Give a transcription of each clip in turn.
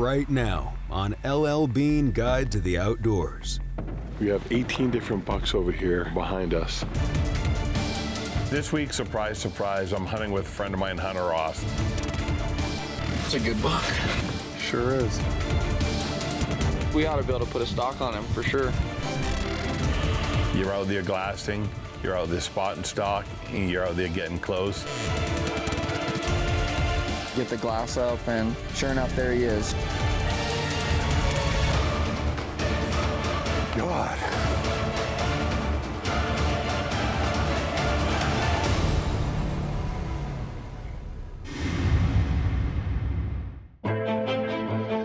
right now on LL Bean Guide to the Outdoors. We have 18 different bucks over here behind us. This week, surprise, surprise, I'm hunting with a friend of mine, Hunter Ross. It's a good buck. Sure is. We ought to be able to put a stock on him for sure. You're out there glassing, you're out there spotting stock, and you're out there getting close. Get the glass up, and sure enough, there he is. God.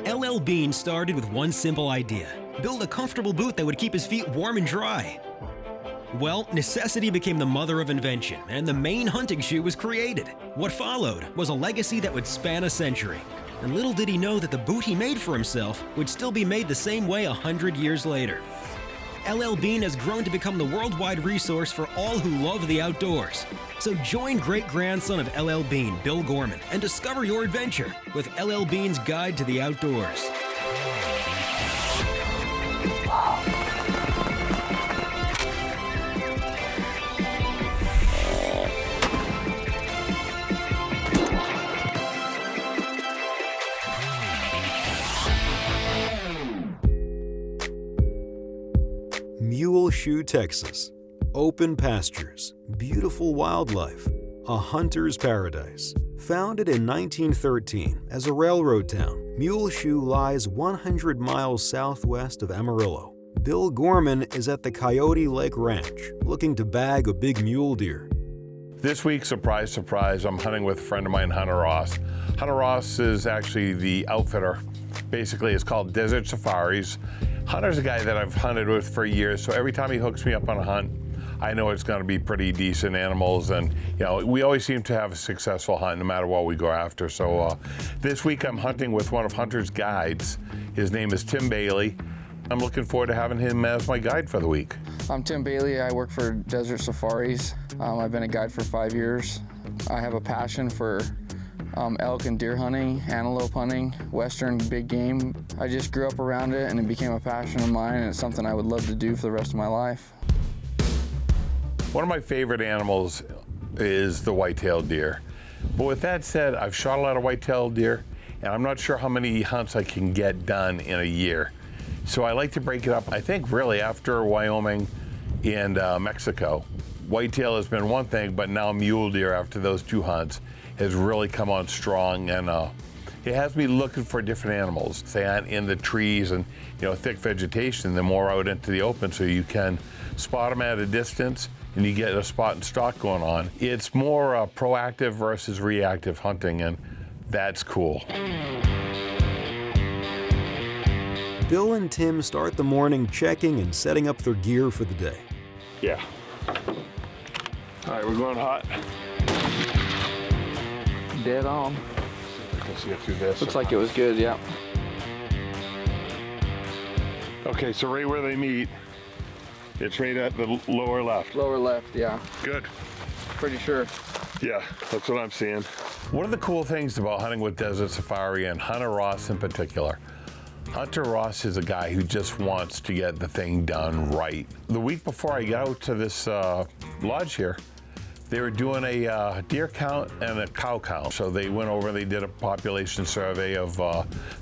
LL Bean started with one simple idea: build a comfortable boot that would keep his feet warm and dry. Well, necessity became the mother of invention, and the Maine hunting shoe was created. What followed was a legacy that would span a century. And little did he know that the boot he made for himself would still be made the same way 100 years later. LL Bean has grown to become the worldwide resource for all who love the outdoors. So join great-grandson of LL Bean, Bill Gorman, and discover your adventure with LL Bean's Guide to the Outdoors. Muleshoe, Texas. Open pastures, beautiful wildlife, a hunter's paradise. Founded in 1913 as a railroad town, Muleshoe lies 100 miles southwest of Amarillo. Bill Gorman is at the Coyote Lake Ranch, looking to bag a big mule deer. This week, surprise, surprise, I'm hunting with a friend of mine, Hunter Ross. Hunter Ross is actually the outfitter. Basically, it's called Desert Safaris. Hunter's a guy that I've hunted with for years, so every time he hooks me up on a hunt, I know it's going to be pretty decent animals, and we always seem to have a successful hunt no matter what we go after. So this week I'm hunting with one of Hunter's guides. His name is Tim Bailey. I'm looking forward to having him as my guide for the week. I'm Tim Bailey. I work for Desert Safaris. I've been a guide for 5 years. I have a passion for elk and deer hunting, antelope hunting, western big game. I just grew up around it, and it became a passion of mine, and it's something I would love to do for the rest of my life. One of my favorite animals is the white-tailed deer. But with that said, I've shot a lot of white-tailed deer, and I'm not sure how many hunts I can get done in a year. So I like to break it up, I think really after Wyoming and Mexico. Whitetail has been one thing, but now mule deer after those two hunts has really come on strong, and it has me looking for different animals. They aren't in the trees and thick vegetation. They're more out into the open, so you can spot them at a distance and you get a spot and stalk going on. It's more proactive versus reactive hunting, and that's cool. Bill and Tim start the morning checking and setting up their gear for the day. Yeah. All right, we're going hot. Dead on. I can see it through this. Looks like it was good, yeah. Okay, so right where they meet, it's right at the lower left. Lower left, yeah. Good. Pretty sure. Yeah, that's what I'm seeing. One of the cool things about hunting with Desert Safari, and Hunter Ross in particular, Hunter Ross is a guy who just wants to get the thing done right. The week before I got out to this lodge here, they were doing a deer count and a cow count. So they went over and they did a population survey of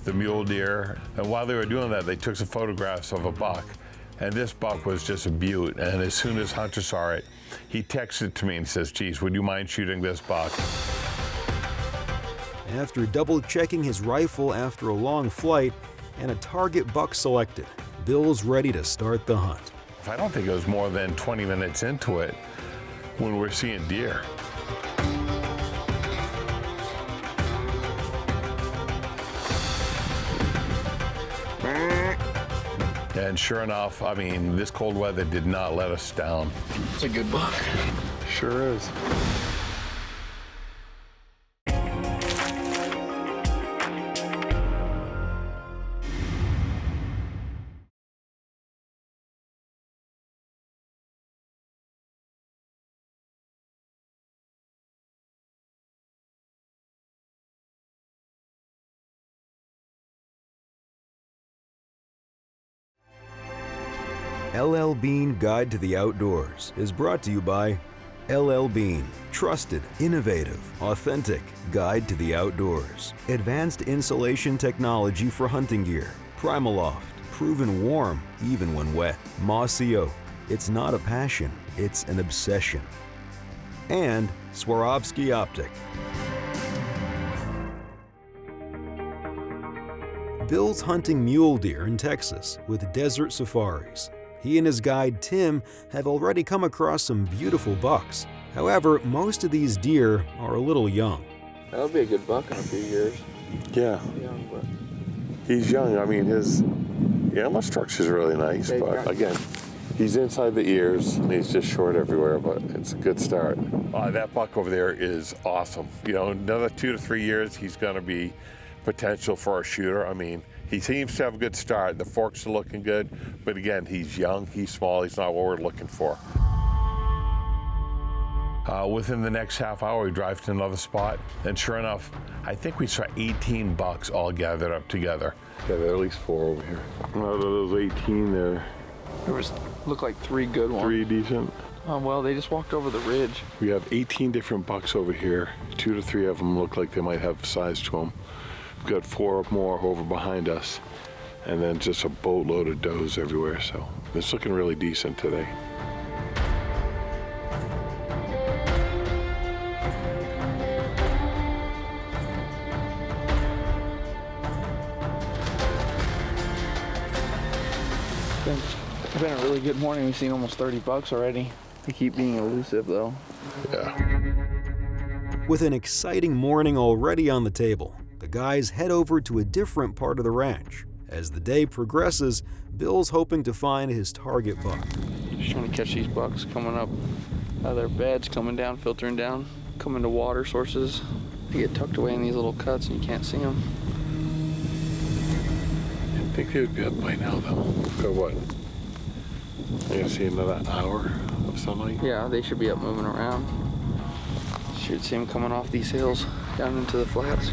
the mule deer. And while they were doing that, they took some photographs of a buck. And this buck was just a beaut. And as soon as Hunter saw it, he texted to me and says, "Geez, would you mind shooting this buck?" After double checking his rifle after a long flight and a target buck selected, Bill's ready to start the hunt. I don't think it was more than 20 minutes into it when we're seeing deer. And sure enough, I mean, this cold weather did not let us down. It's a good buck. Sure is. LL Bean Guide to the Outdoors is brought to you by LL Bean, trusted, innovative, authentic guide to the outdoors. Advanced insulation technology for hunting gear. Primaloft, proven warm even when wet. Mossy Oak, it's not a passion, it's an obsession. And Swarovski Optic. Bill's hunting mule deer in Texas with desert safaris. He and his guide Tim have already come across some beautiful bucks. However, most of these deer are a little young. That'll be a good buck in a few years. Yeah, Young, but he's young. I mean, his animal structure is really nice, but again, he's inside the ears and he's just short everywhere, but it's a good start. That buck over there is awesome. You know, another 2 to 3 years, he's going to be potential for a shooter. I mean, he seems to have a good start. The forks are looking good, but again, he's young, he's small, he's not what we're looking for. Within the next half hour, we drive to another spot, and sure enough, I think we saw 18 bucks all gathered up together. Yeah, there are at least 4 over here. Out of those 18, there looked like 3 good ones. 3 decent. Oh, well, they just walked over the ridge. We have 18 different bucks over here. 2 to 3 of them look like they might have size to them. We've got 4 more over behind us, and then just a boatload of does everywhere, so it's looking really decent today. It's been a really good morning. We've seen almost 30 bucks already. They keep being elusive, though. Yeah. With an exciting morning already on the table, the guys head over to a different part of the ranch. As the day progresses, Bill's hoping to find his target buck. Just trying to catch these bucks coming up out of their beds, coming down, filtering down, coming to water sources. They get tucked away in these little cuts and you can't see them. I think they would be up by now, though. For what? I gotta see another hour of sunlight? Yeah, they should be up moving around. Should see them coming off these hills down into the flats.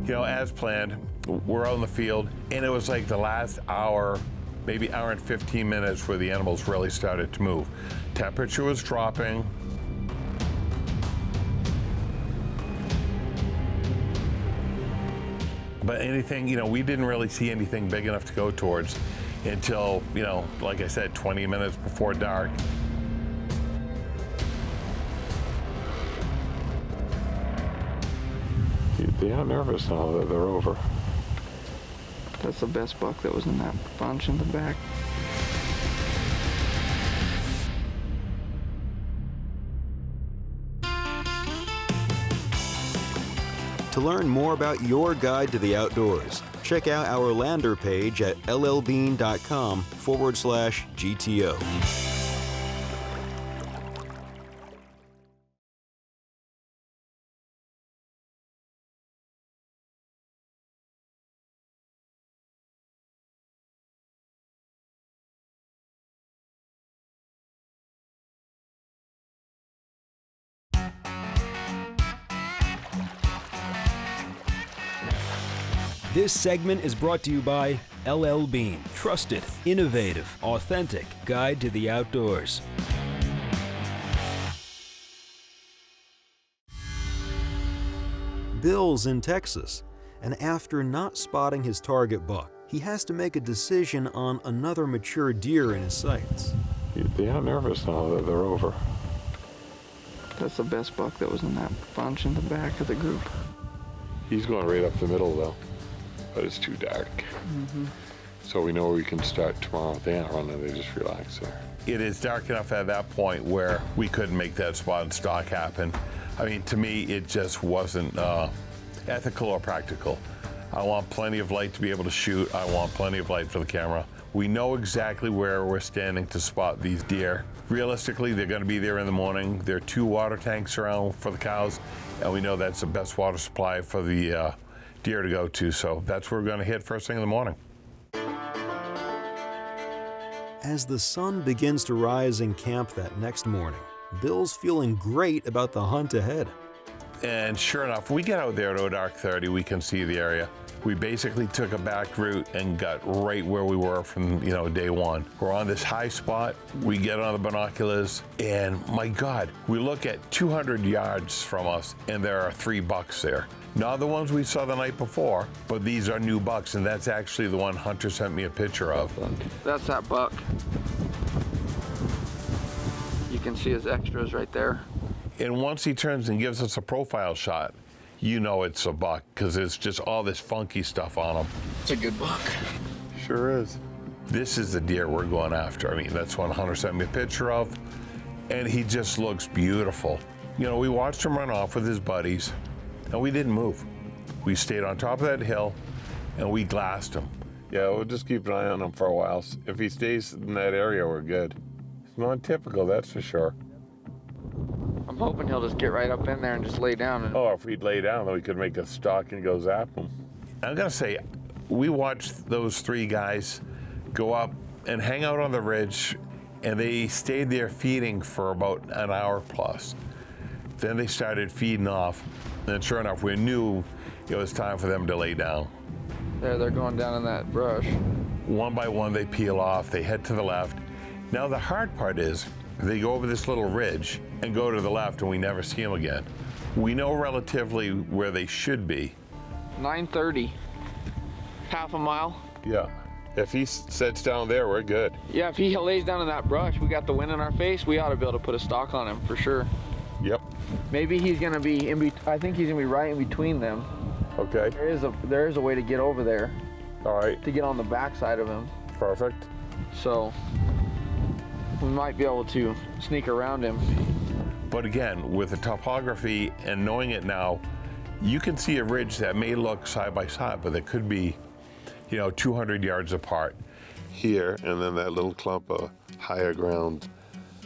You know, as planned, we're out in the field, and it was like the last hour, maybe hour and 15 minutes where the animals really started to move. Temperature was dropping. But anything, you know, we didn't really see anything big enough to go towards until, you know, like I said, 20 minutes before dark. They are nervous now that they're over. That's the best buck that was in that bunch in the back. To learn more about your guide to the outdoors, check out our lander page at llbean.com/GTO. This segment is brought to you by LL Bean, trusted, innovative, authentic guide to the outdoors. Bill's in Texas, and after not spotting his target buck, he has to make a decision on another mature deer in his sights. They are nervous now that they're over. That's the best buck that was in that bunch in the back of the group. He's going right up the middle, though. But it's too dark. Mm-hmm. So we know we can start tomorrow. They aren't running, they just relax there. It is dark enough at that point where we couldn't make that spot and stock happen. I mean, to me, it just wasn't ethical or practical. I want plenty of light to be able to shoot. I want plenty of light for the camera. We know exactly where we're standing to spot these deer. Realistically, they're going to be there in the morning. There are 2 water tanks around for the cows, and we know that's the best water supply for the deer to go to, so that's where we're going to hit first thing in the morning. As the sun begins to rise in camp that next morning, Bill's feeling great about the hunt ahead. And sure enough, we get out there at dark 30, we can see the area. We basically took a back route and got right where we were from, day one. We're on this high spot. We get on the binoculars, and my God, we look at 200 yards from us, and there are 3 bucks there. Not the ones we saw the night before, but these are new bucks, and that's actually the one Hunter sent me a picture of. That's that buck. You can see his extras right there. And once he turns and gives us a profile shot, you know it's a buck, because there's just all this funky stuff on him. It's a good buck. Sure is. This is the deer we're going after. I mean, that's one Hunter sent me a picture of, and he just looks beautiful. We watched him run off with his buddies, and we didn't move. We stayed on top of that hill, and we glassed him. Yeah, we'll just keep an eye on him for a while. If he stays in that area, we're good. It's not typical, that's for sure. I'm hoping he'll just get right up in there and just lay down. Oh, if we'd lay down, then we could make a stalk and go zap him. I'm gonna say, we watched those 3 guys go up and hang out on the ridge, and they stayed there feeding for about an hour plus. Then they started feeding off, and sure enough, we knew it was time for them to lay down. There, they're going down in that brush. One by one, they peel off, they head to the left. Now, the hard part is, they go over this little ridge and go to the left, and we never see them again. We know relatively where they should be. 9:30, half a mile. Yeah. If he sits down there, we're good. Yeah, if he lays down in that brush, we got the wind in our face, we ought to be able to put a stalk on him for sure. Yep. Maybe he's gonna be I think he's gonna be right in between them. Okay. There is a way to get over there. All right. To get on the back side of him. Perfect. So we might be able to sneak around him. But again, with the topography and knowing it now, you can see a ridge that may look side by side, but it could be, 200 yards apart. Here, and then that little clump of higher ground.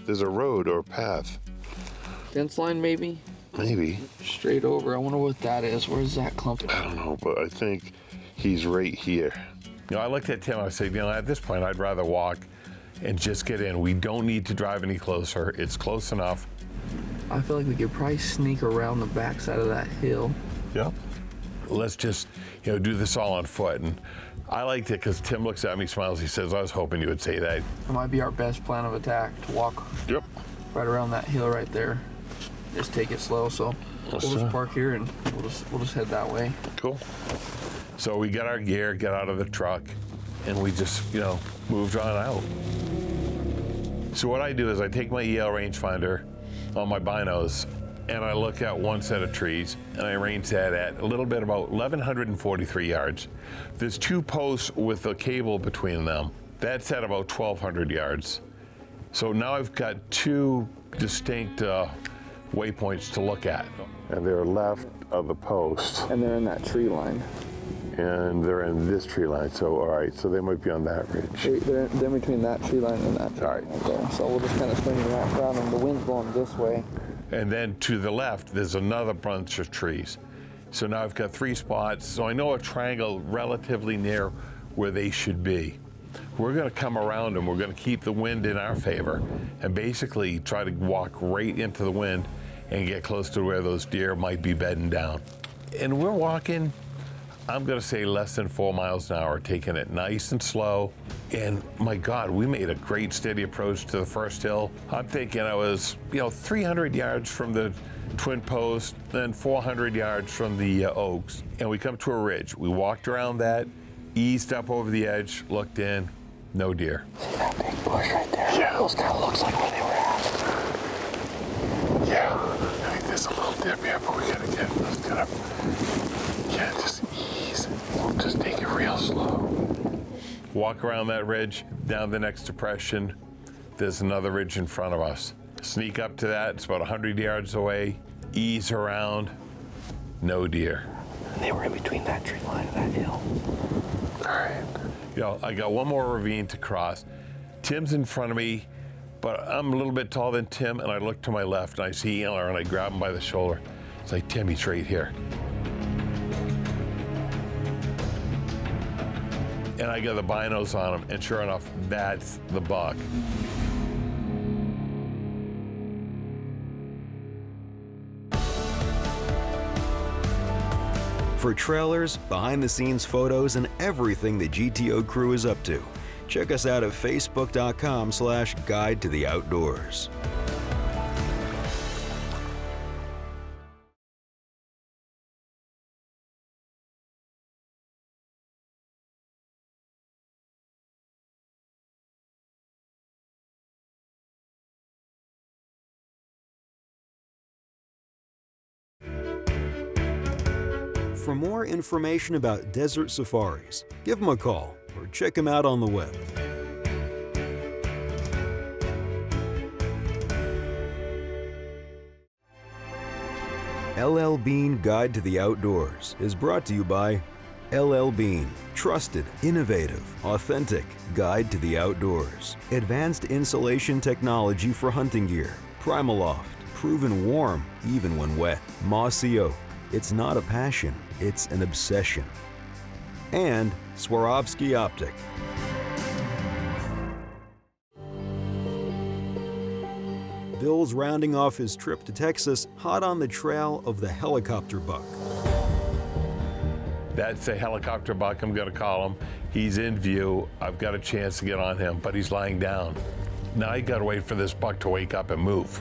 There's a road or path. Fence line maybe? Maybe. Straight over. I wonder what that is. Where's that clump? I don't know, but I think he's right here. I looked at Tim, I said, at this point, I'd rather walk and just get in. We don't need to drive any closer. It's close enough. I feel like we could probably sneak around the backside of that hill. Yep. Let's just, do this all on foot. And I liked it because Tim looks at me, smiles. He says, I was hoping you would say that. It might be our best plan of attack, to walk right around that hill right there. Just take it slow. So we'll just park here and we'll just head that way. Cool. So we got our gear, got out of the truck, and we just, moved on out. So what I do is I take my EL rangefinder on my binos, and I look at one set of trees, and I range that at a little bit about 1,143 yards. There's 2 posts with a cable between them. That's at about 1,200 yards. So now I've got 2 distinct waypoints to look at. And they're left of the post. And they're in that tree line. And they're in this tree line, so all right, so they might be on that ridge. They're between that tree line and that tree All right. line there. So we'll just kind of swing around them. The wind's blowing this way. And then to the left, there's another bunch of trees. So now I've got 3 spots, so I know a triangle relatively near where they should be. We're gonna come around them, we're gonna keep the wind in our favor, and basically try to walk right into the wind and get close to where those deer might be bedding down. And we're walking, I'm gonna say less than 4 miles an hour, taking it nice and slow. And my God, we made a great steady approach to the first hill. I'm thinking I was, 300 yards from the twin post, then 400 yards from the oaks. And we come to a ridge. We walked around that, eased up over the edge, looked in, no deer. See that big bush right there? Yeah. Those kind of looks like where they were at. Yeah, I think there's a little dip here, but we gotta just ease. We'll just take it real slow. Walk around that ridge, down the next depression. There's another ridge in front of us. Sneak up to that, it's about 100 yards away. Ease around, no deer. And they were in between that tree line and that hill. All right. I got one more ravine to cross. Tim's in front of me, but I'm a little bit taller than Tim, and I look to my left, and I see Eller, and I grab him by the shoulder. It's like, Tim, he's right here. And I got the binos on him, and sure enough, that's the buck. For trailers, behind-the-scenes photos, and everything the GTO crew is up to, check us out at facebook.com/Guide to the Outdoors. For more information about desert safaris, give them a call or check them out on the web. LL Bean Guide to the Outdoors is brought to you by LL Bean, trusted, innovative, authentic guide to the outdoors. Advanced insulation technology for hunting gear. Primaloft, proven warm even when wet. Mossy Oak, it's not a passion, it's an obsession. And Swarovski Optic. Bill's rounding off his trip to Texas hot on the trail of the helicopter buck. That's a helicopter buck, I'm gonna call him. He's in view. I've got a chance to get on him, but he's lying down. Now I gotta wait for this buck to wake up and move.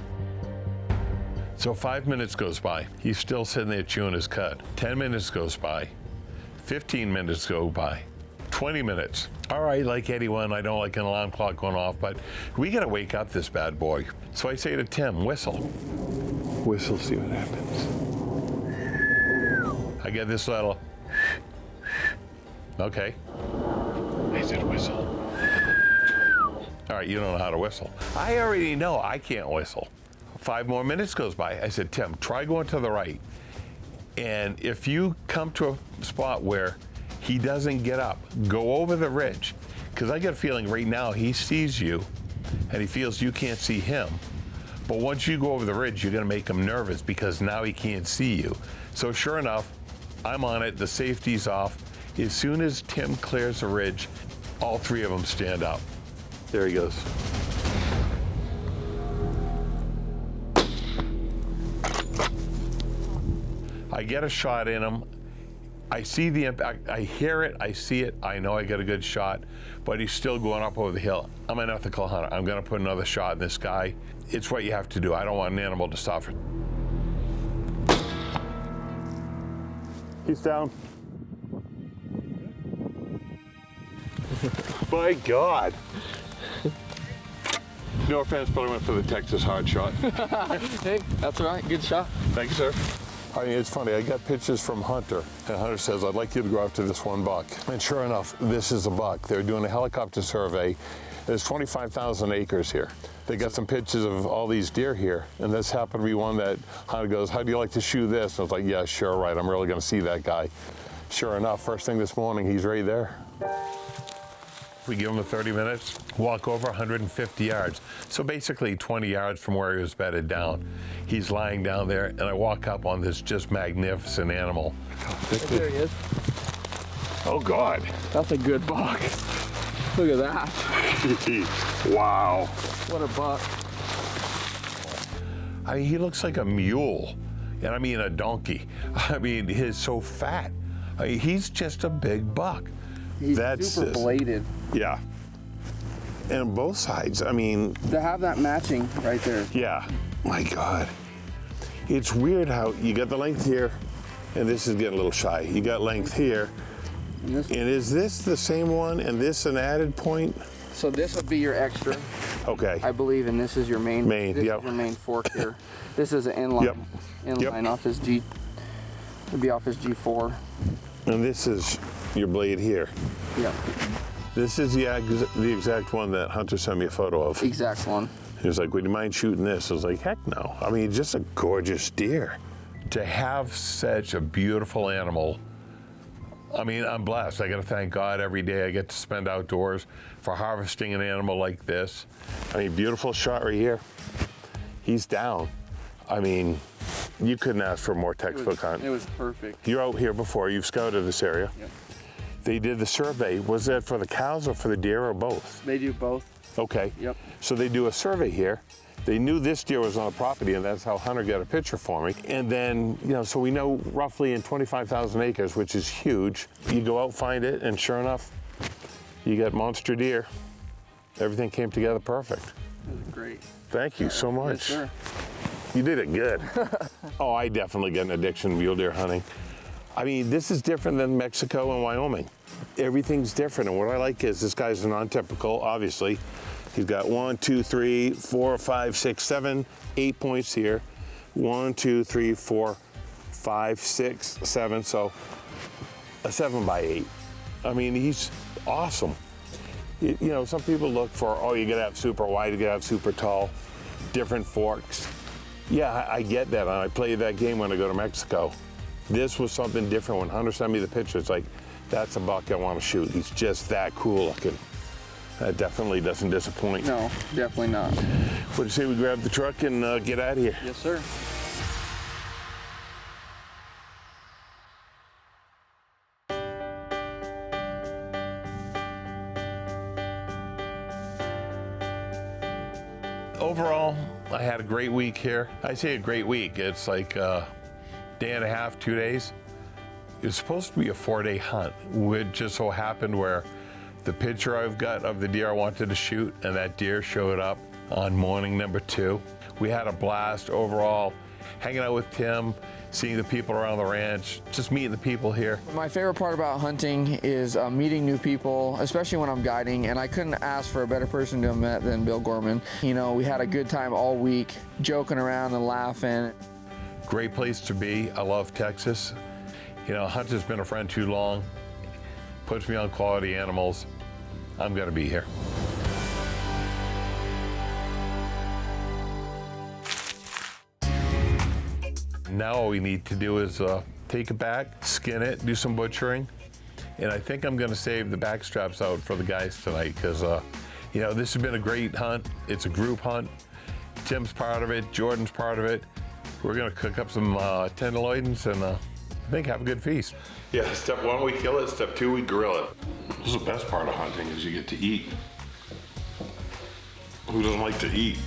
So 5 minutes goes by. He's still sitting there chewing his cud. 10 minutes goes by. 15 minutes go by. 20 minutes. All right, like anyone, I don't like an alarm clock going off, but we gotta wake up this bad boy. So I say to Tim, whistle. Whistle, see what happens. I get this little, okay. I said whistle. All right, you don't know how to whistle. I already know I can't whistle. 5 more minutes goes by. I said, Tim, try going to the right. And if you come to a spot where he doesn't get up, go over the ridge. Because I get a feeling right now he sees you and he feels you can't see him. But once you go over the ridge, you're gonna make him nervous because now he can't see you. So sure enough, I'm on it, the safety's off. As soon as Tim clears the ridge, all 3 of them stand up. There he goes. I get a shot in him. I see the impact. I hear it. I see it. I know I get a good shot, but he's still going up over the hill. I'm an ethical hunter. I'm going to put another shot in this guy. It's what you have to do. I don't want an animal to suffer. He's down. My God. No offense, but I went for the Texas hard shot. Hey, that's all right. Good shot. Thank you, sir. I mean, it's funny, I got pictures from Hunter, and Hunter says, I'd like you to go after this one buck. And sure enough, this is a buck. They're doing a helicopter survey. There's 25,000 acres here. They got some pictures of all these deer here, and this happened to be one that Hunter goes, how do you like to shoot this? And I was like, yeah, sure, right, I'm really gonna see that guy. Sure enough, first thing this morning, he's right there. We give him the 30 minutes, walk over 150 yards. So basically 20 yards from where he was bedded down. He's lying down there, and I walk up on this just magnificent animal. There he is. Oh God. That's a good buck. Look at that. Wow. What a buck. I mean, he looks like a mule, and I mean a donkey. I mean, he's so fat. I mean, he's just a big buck. He's super bladed. Yeah. And both sides, I mean. To have that matching right there. Yeah. My God. It's weird how you got the length here, and this is getting a little shy. You got length here. And is this the same one, and this an added point? So this would be your extra. Okay. I believe, and this is your main. This is your main fork here. This is an inline. Inline off his G. It'd be off his G4. And this is your blade here. Yeah. This is the exact one that Hunter sent me a photo of. Exact one. He was like, would you mind shooting this? I was like, heck no. I mean, just a gorgeous deer. To have such a beautiful animal, I mean, I'm blessed. I got to thank God every day I get to spend outdoors for harvesting an animal like this. I mean, beautiful shot right here. He's down. I mean, you couldn't ask for a more textbook hunt. It was perfect. You're out here before. You've scouted this area. Yep. They did the survey. Was that for the cows or for the deer or both? They do both. Okay. Yep. So they do a survey here. They knew this deer was on the property, and that's how Hunter got a picture for me. And then, you know, so we know roughly in 25,000 acres, which is huge, you go out, find it, and sure enough, you got monster deer. Everything came together perfect. Great. Thank you so much. Yes, sir. You did it good. Oh, I definitely got an addiction to mule deer hunting. I mean, this is different than Mexico and Wyoming. Everything's different, and what I like is this guy's a non-typical, obviously. He's got 1, 2, 3, 4, 5, 6, 7, 8 points here. 1, 2, 3, 4, 5, 6, 7, so a 7 by 8. I mean, he's awesome. You know, some people look for, oh, you gotta have super wide, you gotta have super tall, different forks. Yeah, I get that, and I play that game when I go to Mexico. This was something different. When Hunter sent me the picture, it's like, that's a buck I want to shoot. He's just that cool looking. That definitely doesn't disappoint. No, definitely not. What do you say we grab the truck and get out of here? Yes, sir. Overall, I had a great week here. I say a great week. It's like a day and a half, 2 days. It's supposed to be a 4-day hunt. It just so happened where the picture I've got of the deer I wanted to shoot, and that deer showed up on morning number 2. We had a blast overall, hanging out with Tim, seeing the people around the ranch, just meeting the people here. My favorite part about hunting is meeting new people, especially when I'm guiding, and I couldn't ask for a better person to have met than Bill Gorman. You know, we had a good time all week, joking around and laughing. Great place to be. I love Texas. You know, Hunter's been a friend too long, puts me on quality animals. I'm gonna be here. Now all we need to do is take it back, skin it, do some butchering, and I think I'm gonna save the back straps out for the guys tonight because, you know, this has been a great hunt. It's a group hunt. Tim's part of it, Jordan's part of it. We're gonna cook up some tenderloins and I think have a good feast. Yeah, step 1, we kill it. Step 2, we grill it. This is the best part of hunting is you get to eat. Who doesn't like to eat?